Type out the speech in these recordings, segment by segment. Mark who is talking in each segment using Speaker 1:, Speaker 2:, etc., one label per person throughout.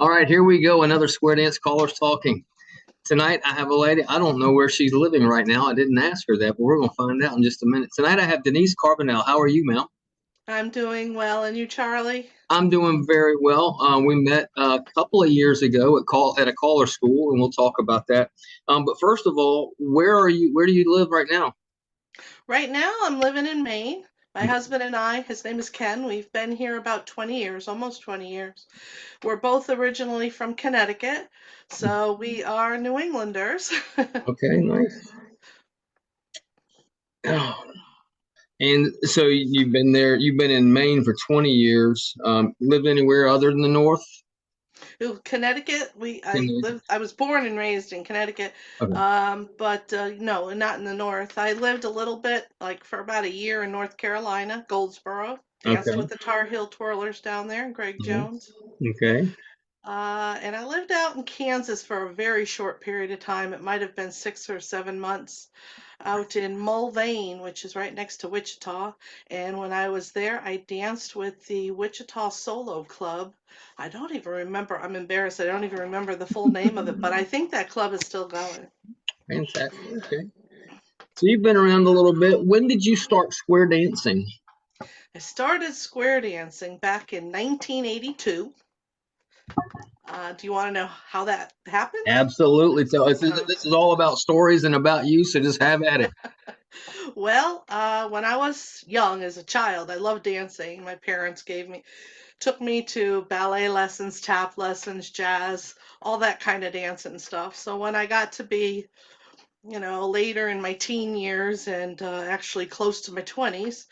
Speaker 1: All right, here we go. Another Square Dance Callers Talking. Tonight, I have a lady. I don't know where she's living right now. I didn't ask her that, but we're going to find out in just a minute. Tonight, I have Denise Carbonell. How are you, ma'am?
Speaker 2: I'm doing well. And you, Charlie?
Speaker 1: I'm doing very well. We met a couple of years ago at a caller school, and we'll talk about that. But first of all, where are you? Where do you live right now?
Speaker 2: Right now, I'm living in Maine. My husband and I, his name is Ken, we've been here about 20 years, almost 20 years. We're both originally from Connecticut, so we are New Englanders.
Speaker 1: Okay, nice. Oh, and so you've been there. You've been in Maine for 20 years. Lived anywhere other than the North?
Speaker 2: Connecticut, I was born and raised in Connecticut,
Speaker 1: Okay.
Speaker 2: but no, not in the north. I lived a little bit, like for about a year in North Carolina, Goldsboro. Danced
Speaker 1: Okay.
Speaker 2: with the Tar Heel Twirlers down there, and Greg Jones.
Speaker 1: Okay.
Speaker 2: And I lived out in Kansas for a very short period of time. It might have been 6 or 7 months out in Mulvane, which is right next to Wichita. And when I was there, I danced with the Wichita Solo Club. I don't even remember, I'm embarrassed, I don't even remember the full name of it, but I think that club is still going.
Speaker 1: Fantastic. Okay. So you've been around a little bit. When did you start square dancing?
Speaker 2: I started square dancing back in 1982. Do you want to know how that happened?
Speaker 1: Absolutely. So this is all about stories and about you. So just have at it.
Speaker 2: Well, when I was young as a child, I loved dancing. My parents took me to ballet lessons, tap lessons, jazz, all that kind of dancing stuff. So when I got to be, later in my teen years and actually close to my 20s,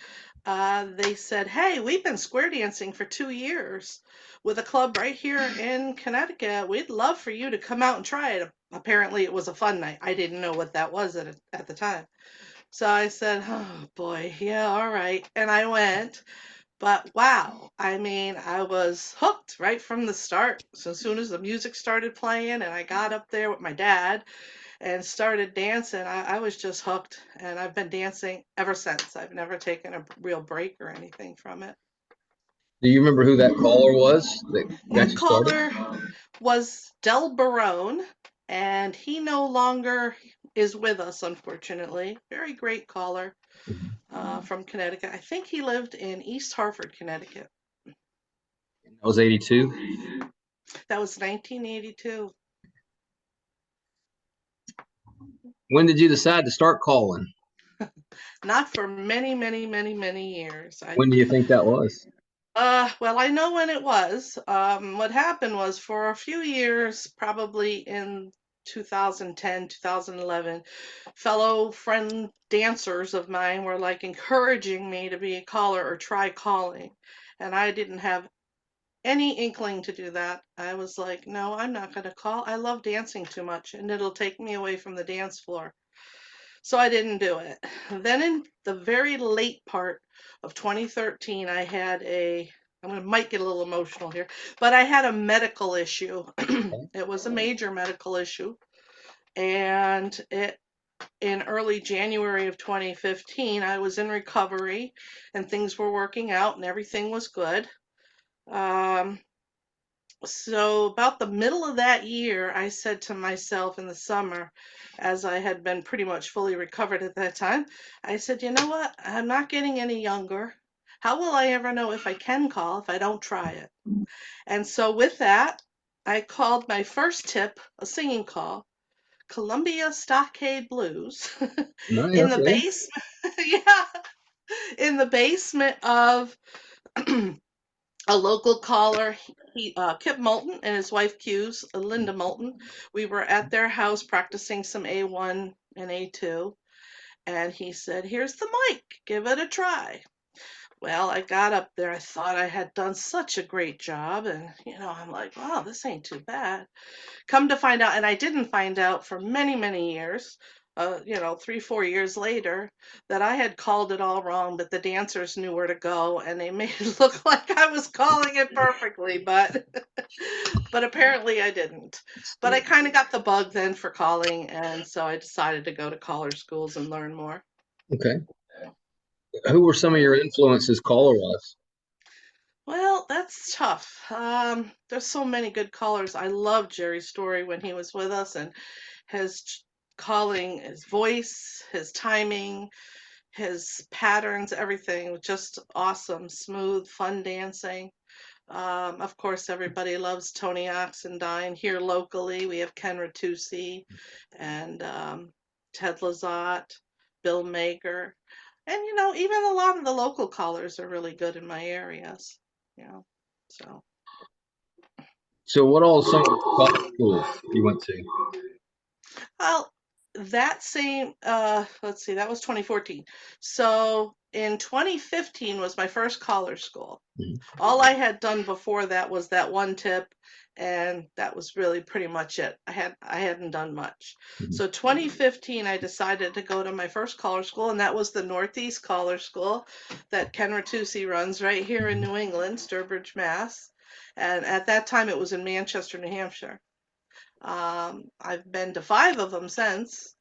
Speaker 2: they said, "Hey, we've been square dancing for 2 years with a club right here in Connecticut. We'd love for you to come out and try it." Apparently, it was a fun night. I didn't know what that was at the time. So I said, "Oh boy, yeah, all right." And I went, but wow, I mean, I was hooked right from the start. So as soon as the music started playing and I got up there with my dad and started dancing, I was just hooked. And I've been dancing ever since. I've never taken a real break or anything from it.
Speaker 1: Do you remember who that caller was that got
Speaker 2: That
Speaker 1: you started?
Speaker 2: caller was Del Barone, and he no longer is with us, unfortunately. Very great caller. From Connecticut. I think he lived in East Hartford, Connecticut.
Speaker 1: I was 82.
Speaker 2: That was 1982.
Speaker 1: When did you decide to start calling?
Speaker 2: Not for many, many, many, many years.
Speaker 1: When do you think that was?
Speaker 2: Well, I know when it was. What happened was for a few years, probably in 2010, 2011, fellow friend dancers of mine were like encouraging me to be a caller or try calling. And I didn't have any inkling to do that. I was like, no, I'm not going to call. I love dancing too much and it'll take me away from the dance floor. So I didn't do it. Then in the very late part of 2013, I'm going to might get a little emotional here, but I had a medical issue. It was a major medical issue. And in early January of 2015, I was in recovery and things were working out and everything was good. Um, So, about the middle of that year, I said to myself in the summer, as I had been pretty much fully recovered at that time, I said, you know what? I'm not getting any younger. How will I ever know if I can call if I don't try it? And so, with that, I called my first tip a singing call, Columbia Stockade Blues,
Speaker 1: Nice.
Speaker 2: in the
Speaker 1: Okay.
Speaker 2: basement. Yeah, in the basement of a local caller, Kip Moulton and his wife Q's, Linda Moulton. We were at their house practicing some A1 and A2, and he said, "Here's the mic, give it a try." Well, I got up there. I thought I had done such a great job, and I'm like, "Wow, this ain't too bad." Come to find out, and I didn't find out for many, many years, 3, 4 years later, that I had called it all wrong, but the dancers knew where to go, and they made it look like I was calling it perfectly, but but apparently I didn't. But I kind of got the bug then for calling, and so I decided to go to caller schools and learn more.
Speaker 1: Okay. Who were some of your influences caller wise?
Speaker 2: Well, that's tough. There's so many good callers. I love Jerry's story when he was with us, and his calling, his voice, his timing, his patterns, everything was just awesome, smooth, fun dancing. Of course, everybody loves Tony Oxendine. Here locally, we have Ken Ratusi and Ted Lazat, Bill Mager. And, even a lot of the local callers are really good in my areas, you know, so.
Speaker 1: So what all some of the college schools you went to?
Speaker 2: Well, that same, let's see, that was 2014. So in 2015 was my first collar school.
Speaker 1: Mhm.
Speaker 2: All I had done before that was that one tip, and that was really pretty much it. I hadn't done much.
Speaker 1: Mhm.
Speaker 2: So 2015, I decided to go to my first collar school, and that was the Northeast Collar School that Ken Ratusi runs right here in New England, Sturbridge, Mass. And at that time, it was in Manchester, New Hampshire. I've been to 5 of them since,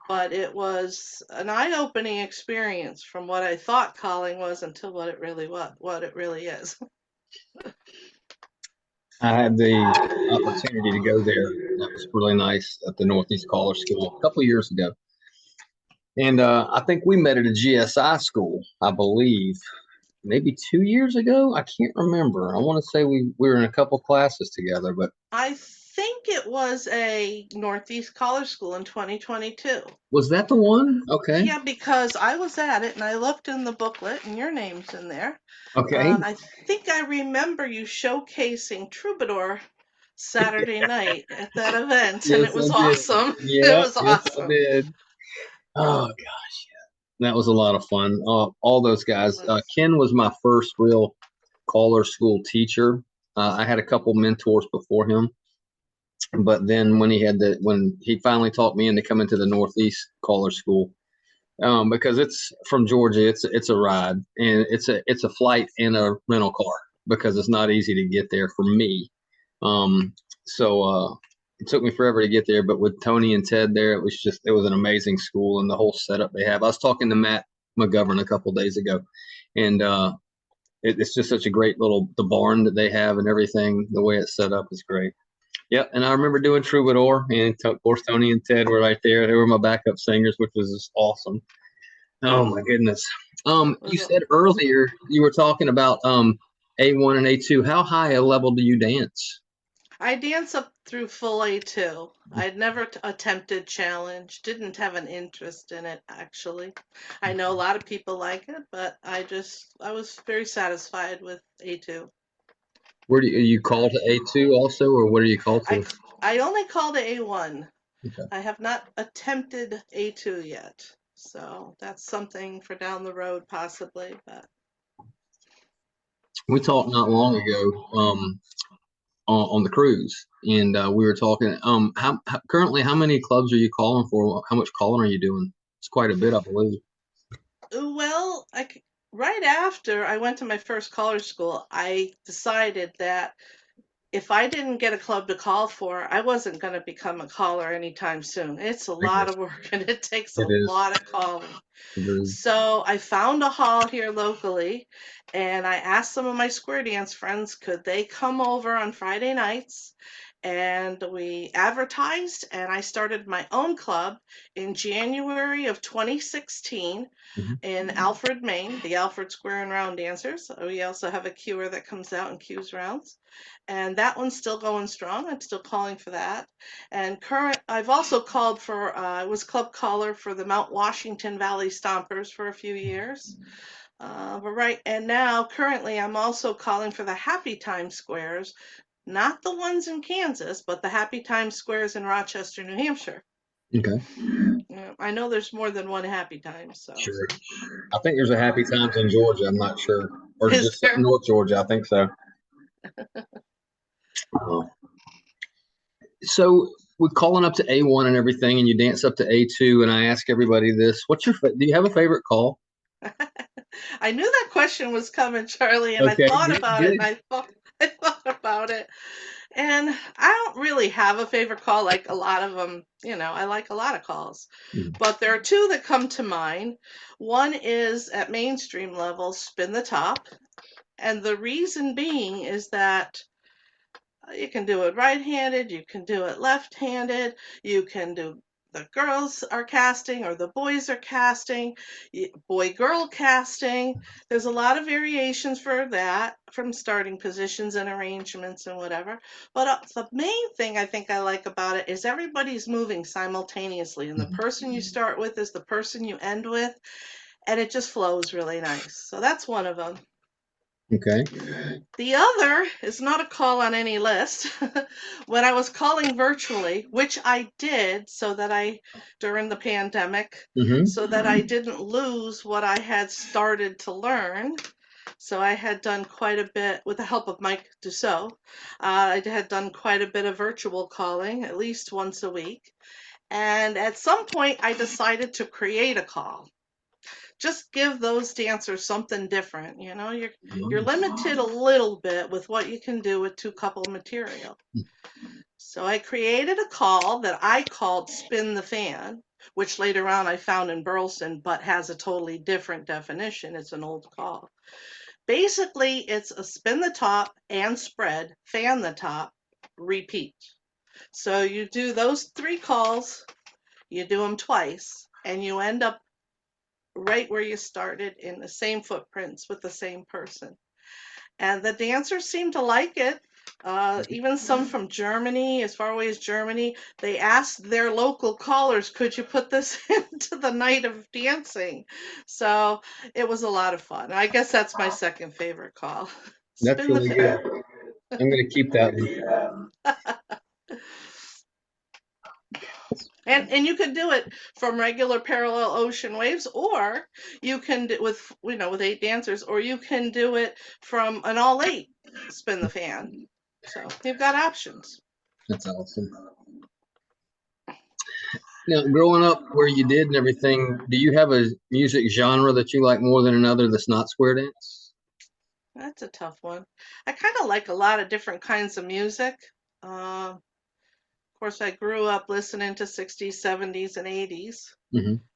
Speaker 2: but it was an eye-opening experience from what I thought calling was until what it really is.
Speaker 1: I had the opportunity to go there. That was really nice at the Northeast Caller School a couple years ago. And I think we met at a GSI school, I believe, maybe 2 years ago. I can't remember. I want to say we were in a couple classes together, but
Speaker 2: I think it was a Northeast College School in 2022.
Speaker 1: was that the one? Okay.
Speaker 2: Yeah, because I was at it and I looked in the booklet and your name's in there.
Speaker 1: Okay.
Speaker 2: I think I remember you showcasing Troubadour Saturday night at that event, and
Speaker 1: Yes,
Speaker 2: it
Speaker 1: I
Speaker 2: was
Speaker 1: did.
Speaker 2: awesome. It
Speaker 1: Yeah,
Speaker 2: was
Speaker 1: yes, I
Speaker 2: awesome.
Speaker 1: did. Oh, gosh, that was a lot of fun. All those
Speaker 2: It
Speaker 1: guys.
Speaker 2: was.
Speaker 1: Ken was my first real caller school teacher. I had a couple mentors before him, but then when he finally taught me into coming to the Northeast Caller School, because it's from Georgia, it's a ride and it's a flight and a rental car because it's not easy to get there for me. So it took me forever to get there, but with Tony and Ted there, it was an amazing school and the whole setup they have. I was talking to Matt McGovern a couple days ago, and it's just such a great the barn that they have and everything. The way it's set up is great. Yep, and I remember doing Troubadour, and of course Tony and Ted were right there. They were my backup singers, which was just awesome. Oh my goodness. You
Speaker 2: Was
Speaker 1: said earlier you were talking about A1 and A2. How high a level do you dance?
Speaker 2: I dance up through full A2. I'd never attempted challenge, didn't have an interest in it actually. I know a lot of people like it, but I was very satisfied with A2.
Speaker 1: Where do you call to A2 also, or what are you called
Speaker 2: I
Speaker 1: to?
Speaker 2: I only called it A1.
Speaker 1: Okay.
Speaker 2: I have not attempted A2 yet. So that's something for down the road possibly, but
Speaker 1: We talked not long ago on the cruise, and we were talking. Currently how many clubs are you calling for? How much calling are you doing? It's quite a bit, I believe.
Speaker 2: well, right after I went to my first college school, I decided that if I didn't get a club to call for, I wasn't going to become a caller anytime soon. It's a
Speaker 1: I
Speaker 2: lot
Speaker 1: guess
Speaker 2: of work and it takes a
Speaker 1: it is.
Speaker 2: lot of calling.
Speaker 1: Agreed.
Speaker 2: So I found a hall here locally and I asked some of my square dance friends, could they come over on Friday nights? And we advertised and I started my own club in January of 2016
Speaker 1: Mhm.
Speaker 2: in Alfred, Maine, the Alfred Square and Round Dancers. We also have a cuer that comes out and cues rounds. And that one's still going strong. I'm still calling for that. And I've also called for, I was club caller for the Mount Washington Valley Stompers for a few years. But right, and now currently I'm also calling for the Happy Time Squares, not the ones in Kansas, but the Happy Time Squares in Rochester, New Hampshire.
Speaker 1: Okay.
Speaker 2: I know there's more than one Happy Time, so
Speaker 1: Sure. I think there's a Happy Times in Georgia. I'm not sure, or
Speaker 2: is
Speaker 1: just
Speaker 2: there?
Speaker 1: North Georgia. I think so. Uh, so with calling up to A1 and everything, and you dance up to A2, and I ask everybody this: do you have a favorite call?
Speaker 2: I knew that question was coming, Charlie, and I
Speaker 1: Okay,
Speaker 2: thought
Speaker 1: good,
Speaker 2: about it, and
Speaker 1: good.
Speaker 2: I thought about it, and I don't really have a favorite call. Like a lot of them, I like a lot of calls,
Speaker 1: Mm.
Speaker 2: but there are two that come to mind. One is at mainstream level, spin the top, And the reason being is that you can do it right-handed, you can do it left-handed, you can do the girls are casting or the boys are casting, boy-girl casting. There's a lot of variations for that from starting positions and arrangements and whatever. But the main thing I think I like about it is everybody's moving simultaneously, and the person you start with is the person you end with, and it just flows really nice. So that's one of them.
Speaker 1: Okay.
Speaker 2: The other is not a call on any list. When I was calling virtually, which I did so that during the pandemic, so that I didn't lose what I had started to learn. So I had done quite a bit with the help of Mike Dussault. I had done quite a bit of virtual calling, at least once a week. And at some point, I decided to create a call. Just give those dancers something different. You know, you're limited a little bit with what you can do with 2-couple material. So I created a call that I called Spin the Fan, which later on I found in Burleson, but has a totally different definition. It's an old call. Basically, it's a spin the top and spread, fan the top, repeat. So you do those 3 calls, you do them twice, and you end up right where you started in the same footprints with the same person. And the dancers seem to like it. Even some from Germany, as far away as Germany, they asked their local callers, could you put this into the night of dancing? So it was a lot of fun. I guess that's my second favorite call.
Speaker 1: That's
Speaker 2: Spin the
Speaker 1: really good.
Speaker 2: fan.
Speaker 1: I'm going to keep that one.
Speaker 2: And you could do it from regular parallel ocean waves, or you can do with 8 dancers, or you can do it from an all 8 spin the fan. So you've got options.
Speaker 1: That's awesome. Now, growing up where you did and everything, do you have a music genre that you like more than another that's not square dance?
Speaker 2: That's a tough one. I kind of like a lot of different kinds of music. Of course, I grew up listening to 60s, 70s, and 80s.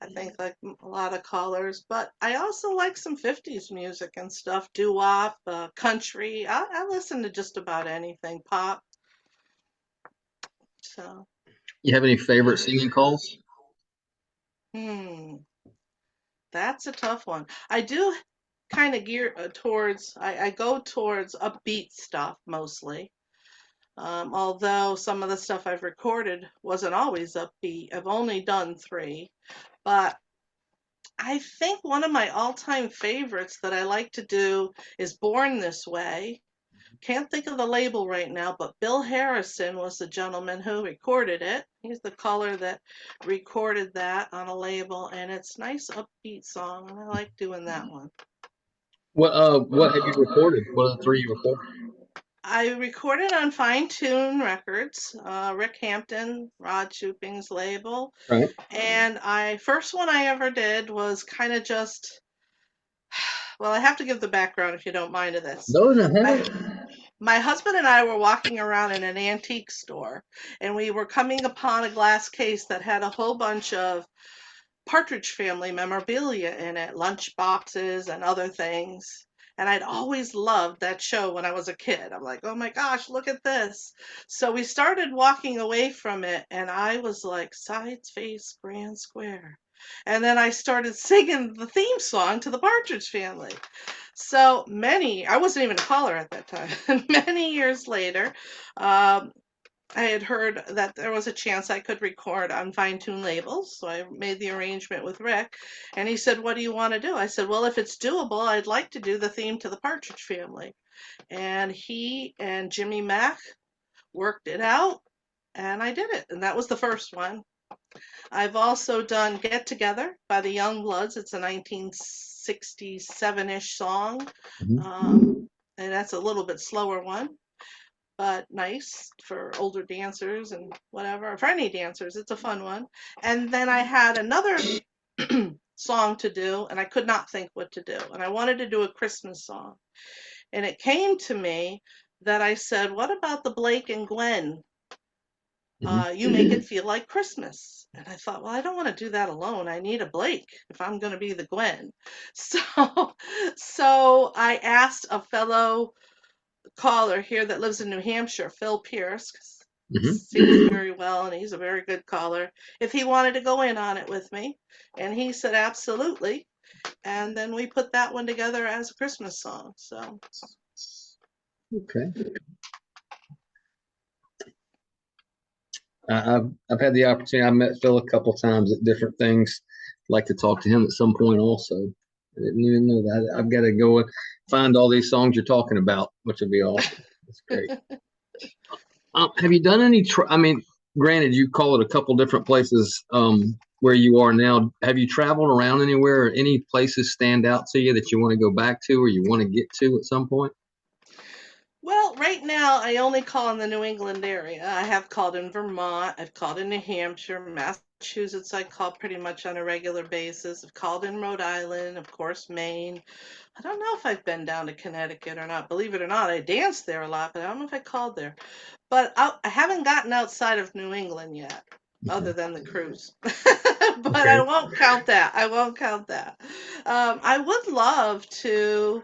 Speaker 2: I think like a lot of callers, but I also like some 50s music and stuff, doo-wop, country. I listen to just about anything, pop. So,
Speaker 1: You have any favorite singing calls?
Speaker 2: that's a tough one. I do kind of gear towards, I go towards upbeat stuff mostly. Although some of the stuff I've recorded wasn't always upbeat. I've only done 3, but I think one of my all-time favorites that I like to do is Born This Way. Can't think of the label right now, but Bill Harrison was the gentleman who recorded it. He's the caller that recorded that on a label, and it's a nice upbeat song, and I like doing that one.
Speaker 1: What have you recorded? What are the 3 you recorded?
Speaker 2: I recorded on Fine Tune Records, Rick Hampton, Rod Shooping's label.
Speaker 1: Right.
Speaker 2: And first one I ever did was kind of just, well, I have to give the background if you don't mind of this.
Speaker 1: Those are
Speaker 2: My husband and I were walking around in an antique store, and we were coming upon a glass case that had a whole bunch of Partridge Family memorabilia in it, lunch boxes and other things. And I'd always loved that show when I was a kid. I'm like, oh my gosh, look at this. So we started walking away from it, and I was like, sides, face, grand square. And then I started singing the theme song to the Partridge Family. So I wasn't even a caller at that time. Many years later, I had heard that there was a chance I could record on Fine Tune labels, so I made the arrangement with Rick, and he said, what do you want to do? I said, well, if it's doable, I'd like to do the theme to the Partridge Family. And he and Jimmy Mack worked it out, and I did it, and that was the first one. I've also done Get Together by the Youngbloods. It's a 1967-ish song, and that's a little bit slower one, but nice for older dancers and whatever. For any dancers, it's a fun one. And then I had another song to do, and I could not think what to do. And I wanted to do a Christmas song. And it came to me that I said, what about the Blake and Gwen You make it feel like Christmas. And I thought, well, I don't want to do that alone. I need a Blake if I'm going to be the Gwen. So, so I asked a fellow caller here that lives in New Hampshire, Phil Pierce, 'cause he sings very well and he's a very good caller, if he wanted to go in on it with me. And he said, absolutely. And then we put that one together as a Christmas song. So,
Speaker 1: Okay. I've had the opportunity. I met Phil a couple times at different things. I'd like to talk to him at some point also. I didn't even know that. I've got to go and find all these songs you're talking about, which would be awesome. That's great. Have you done any? I mean, granted, you call it a couple different places where you are now. Have you traveled around anywhere? Or any places stand out to you that you want to go back to or you want to get to at some point?
Speaker 2: well, right now I only call in the New England area. I have called in Vermont, I've called in New Hampshire, Massachusetts, I call pretty much on a regular basis. I've called in Rhode Island, of course, Maine. I don't know if I've been down to Connecticut or not. Believe it or not, I danced there a lot, but I don't know if I called there. But I haven't gotten outside of New England yet, other than the cruise. But
Speaker 1: Okay.
Speaker 2: I won't count that. I won't count that. I would love to.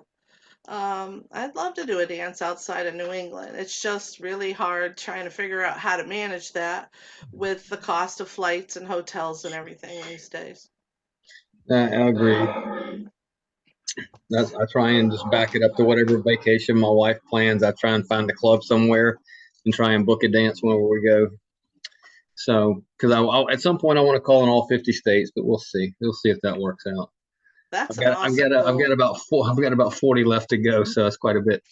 Speaker 2: I'd love to do a dance outside of New England. It's just really hard trying to figure out how to manage that with the cost of flights and hotels and everything these days.
Speaker 1: I agree. I try and just back it up to whatever vacation my wife plans. I try and find a club somewhere and try and book a dance whenever we go. So, because at some point I want to call in all 50 states, but we'll see. We'll see if that works out.
Speaker 2: That's an awesome
Speaker 1: I've got
Speaker 2: goal.
Speaker 1: about I've got about 40 left to go, so that's quite a bit.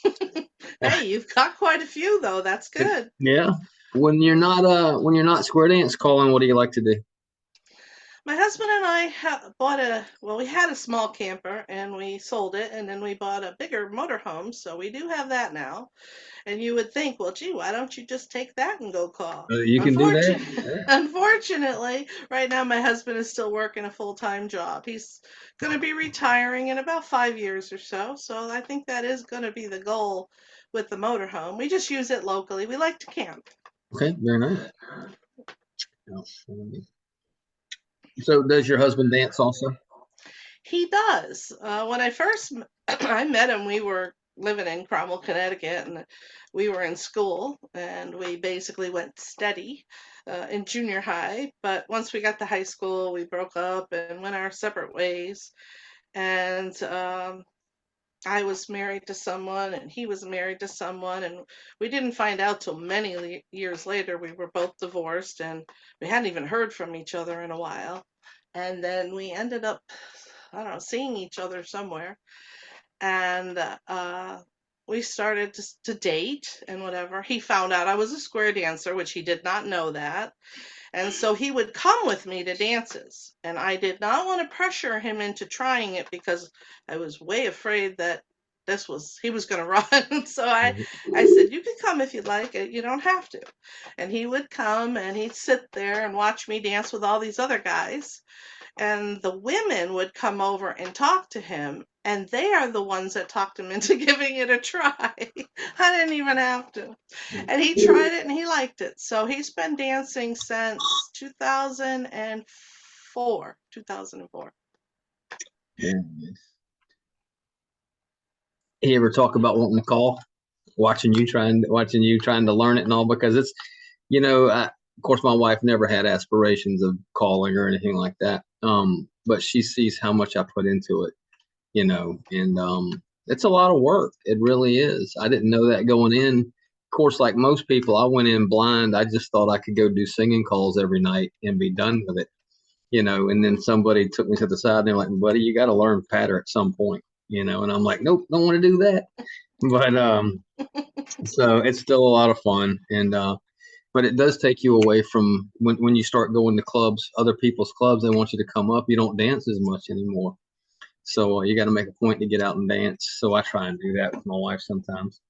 Speaker 2: Hey, you've got quite a few though. That's good.
Speaker 1: Yeah. When you're not square dance calling, what do you like to do?
Speaker 2: My husband and I bought we had a small camper and we sold it and then we bought a bigger motorhome. So we do have that now. And you would think, well, gee, why don't you just take that and go call?
Speaker 1: You can do that.
Speaker 2: Unfortunately, right now my husband is still working a full-time job. He's going to be retiring in about 5 years or so. So I think that is going to be the goal with the motorhome. We just use it locally. We like to camp.
Speaker 1: Okay, very nice. So, does your husband dance also?
Speaker 2: He does. When I first I met him, we were living in Cromwell, Connecticut, and we were in school, and we basically went steady in junior high. But once we got to high school, we broke up and went our separate ways. And I was married to someone, and he was married to someone, and we didn't find out till many years later. We were both divorced, and we hadn't even heard from each other in a while. And then we ended up, I don't know, seeing each other somewhere. And we started to date and whatever. He found out I was a square dancer, which he did not know that. And so he would come with me to dances. And I did not want to pressure him into trying it because I was way afraid that he was going to run. So I said, you can come if you'd like it. You don't have to. And he would come and he'd sit there and watch me dance with all these other guys. And the women would come over and talk to him, and they are the ones that talked him into giving it a try. I didn't even have to. And he tried it and he liked it. So he's been dancing since 2004. 2004.
Speaker 1: Yeah. He ever talk about wanting to call? Watching you trying to learn it and all, because it's, of course my wife never had aspirations of calling or anything like that. But she sees how much I put into it, and it's a lot of work. It really is. I didn't know that going in. Of course, like most people, I went in blind. I just thought I could go do singing calls every night and be done with it, and then somebody took me to the side and they're like, buddy, you got to learn patter at some point, and I'm like, nope, don't want to do that. But so it's still a lot of fun, and but it does take you away from when you start going to clubs, other people's clubs. They want you to come up. You don't dance as much anymore, so you got to make a point to get out and dance. So I try and do that with my wife sometimes.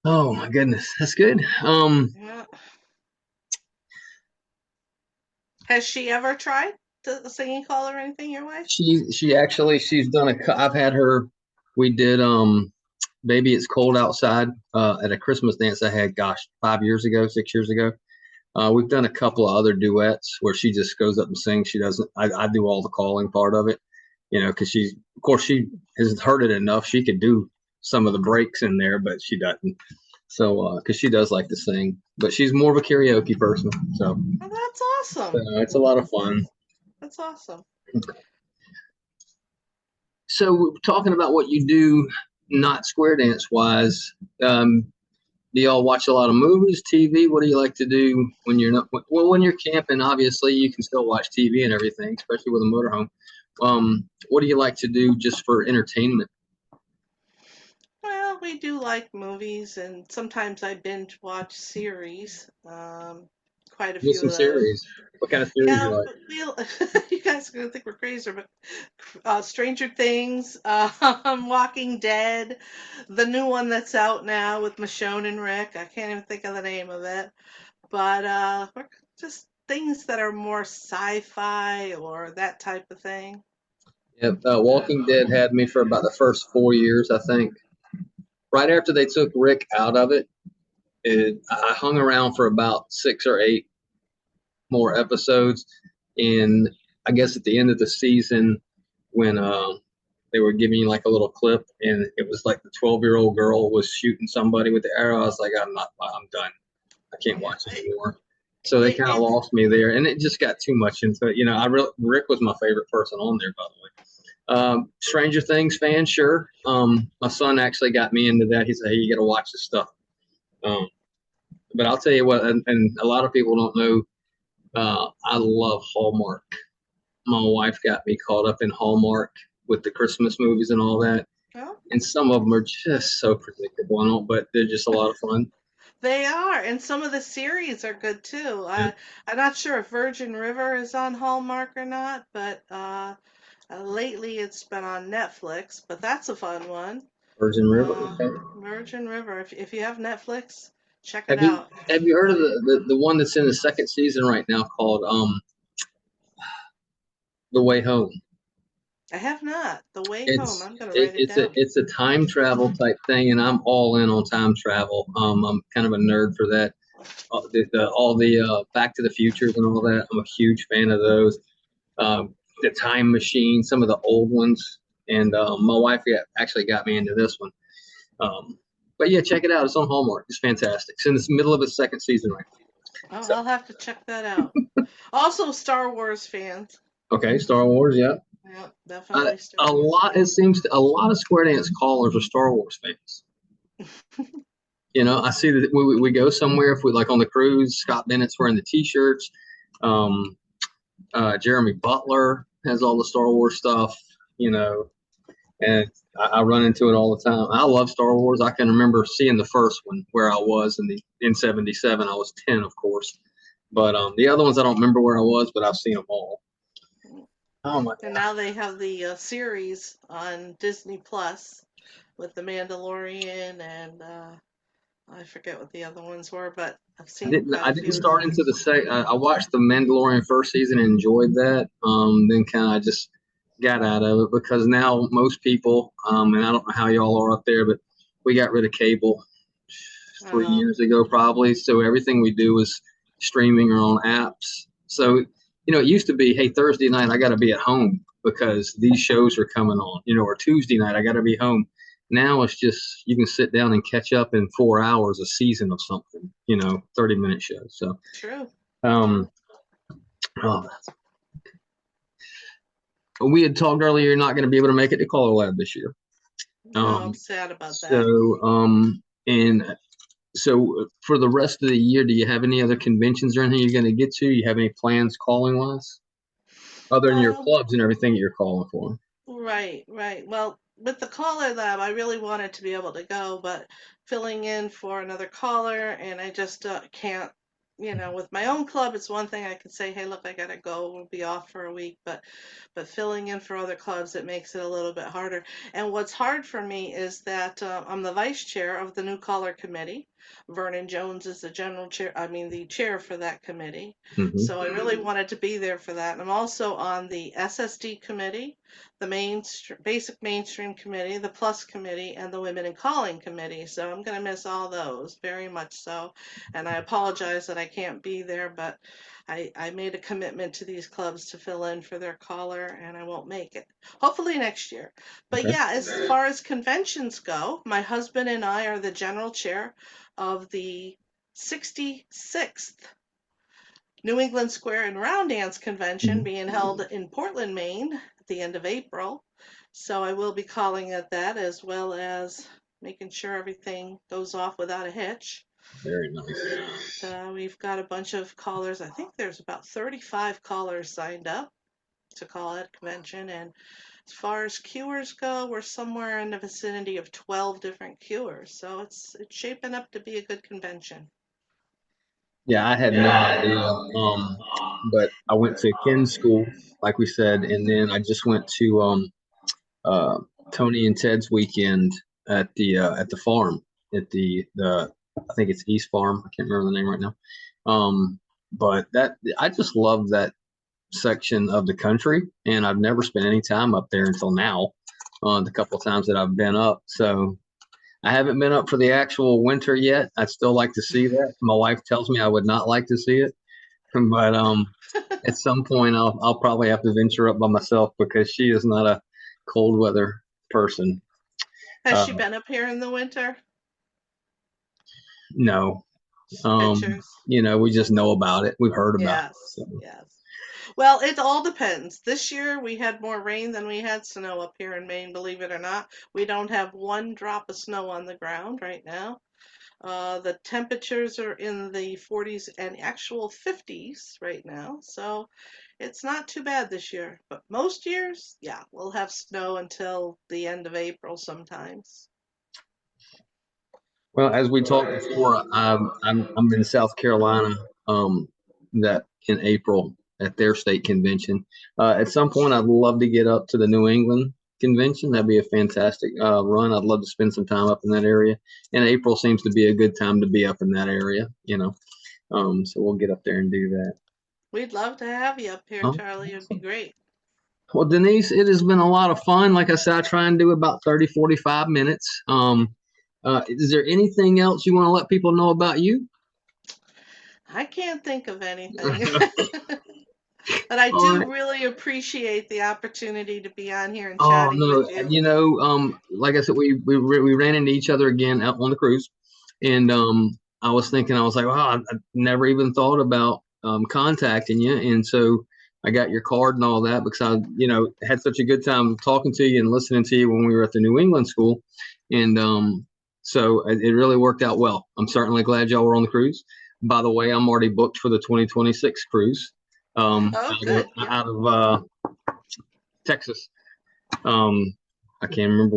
Speaker 1: Oh my goodness, that's good.
Speaker 2: Yeah. Has she ever tried the singing call or anything, your wife?
Speaker 1: She's done I've had her. We did Baby It's Cold Outside at a Christmas dance I had, gosh, 5 years ago, 6 years ago. We've done a couple of other duets where she just goes up and sings. She doesn't. I do all the calling part of it, because of course, she has heard it enough. She could do some of the breaks in there, but she doesn't. So, because she does like to sing, but she's more of a karaoke person. So,
Speaker 2: Oh, that's awesome.
Speaker 1: it's a lot of fun.
Speaker 2: That's awesome.
Speaker 1: So, talking about what you do, not square dance wise, um, do y'all watch a lot of movies, TV? What do you like to do when you're not? Well, when you're camping, obviously you can still watch TV and everything, especially with a motorhome. What do you like to do just for entertainment?
Speaker 2: Well, we do like movies, and sometimes I binge watch series. Quite a
Speaker 1: What's
Speaker 2: few
Speaker 1: some
Speaker 2: of those.
Speaker 1: series? What kind of series
Speaker 2: Yeah,
Speaker 1: you like?
Speaker 2: but you guys are gonna think we're crazy, but Stranger Things, Walking Dead, the new one that's out now with Michonne and Rick. I can't even think of the name of it, but just things that are more sci-fi or that type of thing.
Speaker 1: Yep, Walking Dead had me for about the first 4 years, I think. Right after they took Rick out of it, I hung around for about 6 or 8 more episodes, and I guess at the end of the season, when they were giving you like a little clip, and it was like the 12-year-old girl was shooting somebody with the arrow. I was like, I'm done. I can't watch it anymore. So they kind of
Speaker 2: It's
Speaker 1: lost me there, and it just got too much into it. Rick was my favorite person on there, by the way. Stranger Things fan, sure. My son actually got me into that. He said, "Hey, you got to watch this stuff." Um, but I'll tell you what, and a lot of people don't know. I love Hallmark. My wife got me caught up in Hallmark with the Christmas movies and all that.
Speaker 2: well,
Speaker 1: And some of them are just so predictable, but they're just a lot of fun.
Speaker 2: they are, and some of the series are good too.
Speaker 1: Yeah.
Speaker 2: I'm not sure if Virgin River is on Hallmark or not, but lately it's been on Netflix. But that's a fun one.
Speaker 1: Virgin River.
Speaker 2: Uh,
Speaker 1: Okay.
Speaker 2: Virgin River. If you have Netflix, check it
Speaker 1: Have you
Speaker 2: out.
Speaker 1: have you heard of the one that's in the second season right now called The Way Home?
Speaker 2: I have not. The Way Home.
Speaker 1: It's
Speaker 2: I'm gonna
Speaker 1: it,
Speaker 2: write it
Speaker 1: it's a
Speaker 2: down.
Speaker 1: it's a time travel type thing, and I'm all in on time travel. I'm kind of a nerd for that. All the Back to the Futures and all that. I'm a huge fan of those. The Time Machine, some of the old ones, and my wife actually got me into this one. But yeah, check it out. It's on Hallmark. It's fantastic. It's in the middle of its second season right now.
Speaker 2: Oh,
Speaker 1: So
Speaker 2: I'll have to check that out. Also, Star Wars fans.
Speaker 1: okay, Star Wars. Yeah,
Speaker 2: Yeah, definitely Star
Speaker 1: a
Speaker 2: Wars
Speaker 1: lot. It
Speaker 2: fans.
Speaker 1: seems a lot of Square Dance callers are Star Wars fans. I see that we go somewhere if we like on the cruise. Scott Bennett's wearing the T-shirts. Um, Jeremy Butler has all the Star Wars stuff. You know, and I run into it all the time. I love Star Wars. I can remember seeing the first one where I was in '77. I was 10, of course, but the other ones I don't remember where I was, but I've seen them all. Oh my
Speaker 2: And
Speaker 1: god!
Speaker 2: now they have the series on Disney Plus with the Mandalorian and I forget what the other ones were, but I've
Speaker 1: I
Speaker 2: seen
Speaker 1: didn't
Speaker 2: quite
Speaker 1: I
Speaker 2: a
Speaker 1: didn't
Speaker 2: few of
Speaker 1: start
Speaker 2: those.
Speaker 1: into the sec. I watched the Mandalorian first season and enjoyed that. Then kind of just got out of it because now most people, and I don't know how y'all are up there, but we got rid of cable three
Speaker 2: Oh,
Speaker 1: years ago probably. So everything we do is streaming or on apps. So it used to be, hey, Thursday night I got to be at home because these shows are coming on. Or Tuesday night I got to be home. Now it's just you can sit down and catch up in 4 hours a season of something. 30-minute shows. So
Speaker 2: true,
Speaker 1: um,
Speaker 2: true.
Speaker 1: oh, we had talked earlier. You're not going to be able to make it to Caller Lab this year.
Speaker 2: No, I'm
Speaker 1: Um,
Speaker 2: sad about that.
Speaker 1: and so for the rest of the year, do you have any other conventions or anything you're going to get to? You have any plans calling wise, other than your
Speaker 2: Um,
Speaker 1: clubs and everything you're calling for?
Speaker 2: right, right. Well, with the caller lab, I really wanted to be able to go, but filling in for another caller, and I just can't. With my own club, it's one thing I can say, "Hey, look, I gotta go. We'll be off for a week," but filling in for other clubs, it makes it a little bit harder. And what's hard for me is that I'm the vice chair of the new caller committee. Vernon Jones is the the chair for that committee.
Speaker 1: Hmm.
Speaker 2: So I really wanted to be there for that. And I'm also on the SSD committee, the basic mainstream committee, the plus committee, and the women in calling committee. So I'm going to miss all those very much so. And I apologize that I can't be there, but I made a commitment to these clubs to fill in for their caller, and I won't make it. Hopefully next year. But
Speaker 1: Okay.
Speaker 2: yeah, as far as conventions go, my husband and I are the general chair of the 66th New England Square and Round Dance Convention
Speaker 1: Mhm.
Speaker 2: being held in Portland, Maine at the end of April. So I will be calling at that, as well as making sure everything goes off without a hitch.
Speaker 1: Very nice.
Speaker 2: We've got a bunch of callers. I think there's about 35 callers signed up to call at a convention. And as far as queuers go, we're somewhere in the vicinity of 12 different queuers. So it's shaping up to be a good convention.
Speaker 1: Yeah, I had no idea. But I went to Ken's school, like we said, and then I just went to uh, Tony and Ted's weekend at the farm at the I think it's East Farm. I can't remember the name right now. But that I just love that section of the country, and I've never spent any time up there until now. The couple of times that I've been up, so I haven't been up for the actual winter yet. I'd still like to see that. My wife tells me I would not like to see it, but at some point I'll probably have to venture up by myself because she is not a cold weather person.
Speaker 2: Has
Speaker 1: Uh,
Speaker 2: she been up here in the winter?
Speaker 1: no,
Speaker 2: Pictures?
Speaker 1: we just know about it. We've heard about it.
Speaker 2: Yes,
Speaker 1: So.
Speaker 2: yes. Well, it all depends. This year we had more rain than we had snow up here in Maine, believe it or not. We don't have one drop of snow on the ground right now. The temperatures are in the 40s and actual 50s right now, so it's not too bad this year. But most years, yeah, we'll have snow until the end of April sometimes.
Speaker 1: Well, as we talked before, I'm in South Carolina that in April at their state convention. At some point, I'd love to get up to the New England convention. That'd be a fantastic run. I'd love to spend some time up in that area. And April seems to be a good time to be up in that area. So we'll get up there and do that.
Speaker 2: We'd love to have you up here,
Speaker 1: Oh,
Speaker 2: Charlie. It'd be
Speaker 1: awesome.
Speaker 2: great.
Speaker 1: Well, Denise, it has been a lot of fun. Like I said, I try and do about 30, 45 minutes. Is there anything else you want to let people know about you?
Speaker 2: I can't think of anything. But I
Speaker 1: All
Speaker 2: do
Speaker 1: right.
Speaker 2: really appreciate the opportunity to be on here and
Speaker 1: Oh
Speaker 2: chatting with
Speaker 1: no,
Speaker 2: you.
Speaker 1: like I said, we ran into each other again out on the cruise, and I was thinking, I was like, wow, I never even thought about contacting you, and so I got your card and all that because I had such a good time talking to you and listening to you when we were at the New England school, and so it really worked out well. I'm certainly glad y'all were on the cruise. By the way, I'm already booked for the 2026 cruise,
Speaker 2: Oh,
Speaker 1: out of,
Speaker 2: good. Yeah.
Speaker 1: out of Texas. I can't remember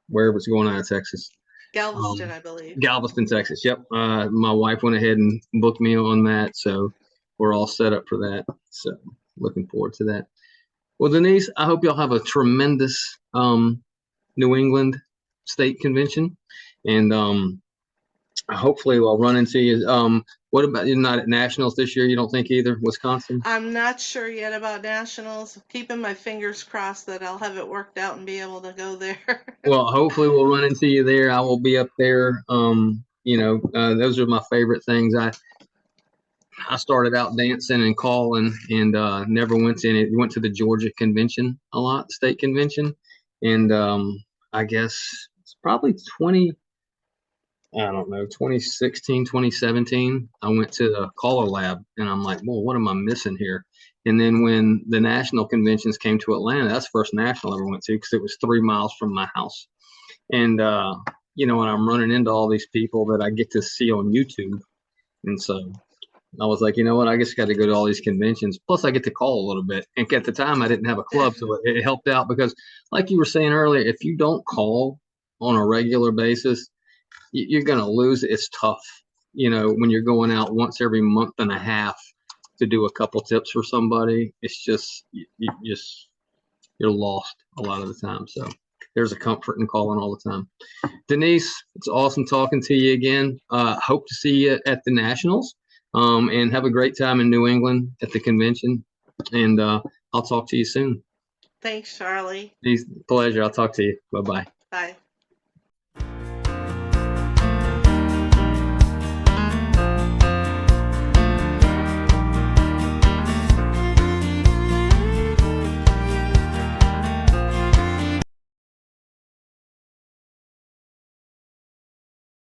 Speaker 1: wherever it's going out of Texas.
Speaker 2: Galveston,
Speaker 1: Um,
Speaker 2: I believe.
Speaker 1: Galveston, Texas. Yep. My wife went ahead and booked me on that, so we're all set up for that. So looking forward to that. Well, Denise, I hope y'all have a tremendous New England State Convention, and hopefully we'll run into you. What about you're not at nationals this year? You don't think either? Wisconsin?
Speaker 2: I'm not sure yet about nationals. Keeping my fingers crossed that I'll have it worked out and be able to go there.
Speaker 1: Well, hopefully we'll run into you there. I will be up there. Those are my favorite things. I started out dancing and calling and never went to any. Went to the Georgia convention a lot, state convention, and I guess it's probably 20. I don't know, 2016, 2017. I went to the CALLERLAB, and I'm like, well, what am I missing here? And then when the national conventions came to Atlanta, that's the first national I ever went to because it was 3 miles from my house. And when I'm running into all these people that I get to see on YouTube, and so I was like, you know what, I just got to go to all these conventions. Plus, I get to call a little bit. And at the time, I didn't have a club, so it helped out because, like you were saying earlier, if you don't call on a regular basis, you're going to lose. It's tough, when you're going out once every month and a half to do a couple tips for somebody. It's just you're lost a lot of the time. So there's a comfort in calling all the time. Denise, it's awesome talking to you again. Hope to see you at the Nationals, and have a great time in New England at the convention. And I'll talk to you soon.
Speaker 2: Thanks, Charlie.
Speaker 1: Pleasure. I'll talk to you. Bye-bye.
Speaker 2: Bye.